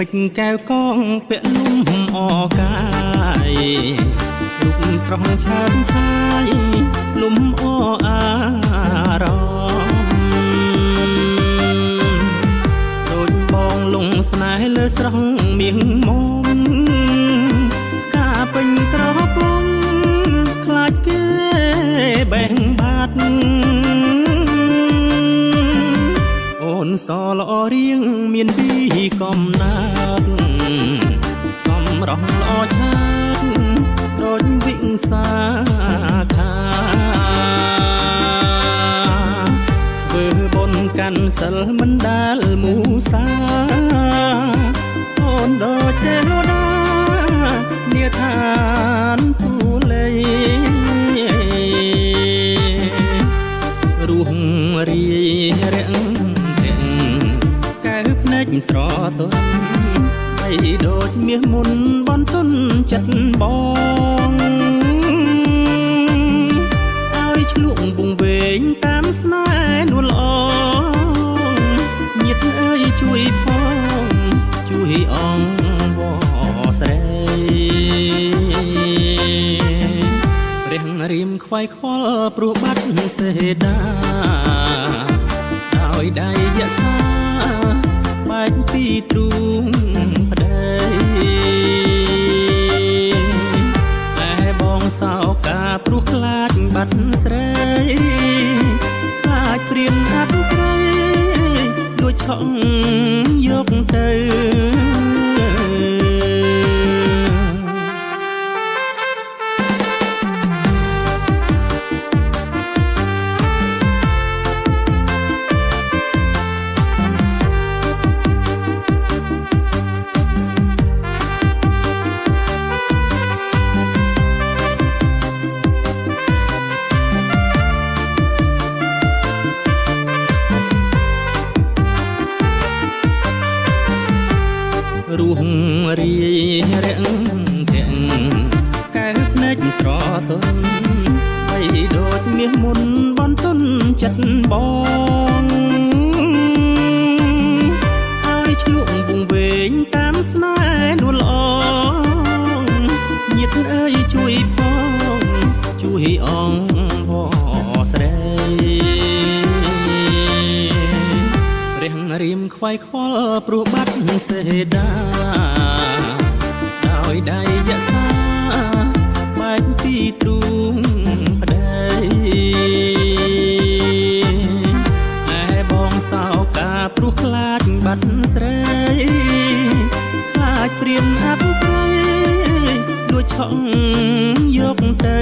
ពេជ្រកែវកងពាក់លំអកាយរូបស្រស់ឆើតឆាយលំអអារម្មណ៍ដូចបងលងស្នេហ៍លើស្រស់មៀងមុំការពេញក្រពុំខ្លាចគេបែងបាត់អូនសល្អរៀងមានពីកំណាត់សំរងល្អឆើតដូចវិសាខាធ្វើបុណ្យកាន់សិលមិនដែលមូសាអូនដូចទេវតានាឋានសូលេរូបរាយរាំងកែវភ្នែកស្រទន់បីដូចមាសមុនបនទុនចិត្តបងឲ្យឆ្លក់វង្វេងតាមស្នេហ៍នួលអងញាតិអើយជួយផងជួយអងវស្រីព្រះរៀមខ្វាយខ្វល់ព្រោះបាត់សេដាដោយដៃយសាបែកពីទ្រូងប្តីតែបងសោកាព្រោះខ្លាចបាត់ស្រីខ្លាចព្រានអត់ព្រៃលួចឆក់យកទៅរូបរាយរាំងទាំងកែវភ្នែកស្រទន់បីដូចមាសមុនបនទុនចិត្តបងឲ្យឆ្លក់វង្វេងតាមស្នេហ៍នួលអងញាតិអើយជួយផងជួយអងវស្រីព្រះរៀមខ្វាយខ្វល់ព្រោះបាត់សេដាដោយដៃយសាបែកពីទ្រូងប្តីតែបងសោកាព្រោះខ្លាចបាត់ស្រីខ្លាចព្រានអត់ព្រៃលួចឆក់យកទៅ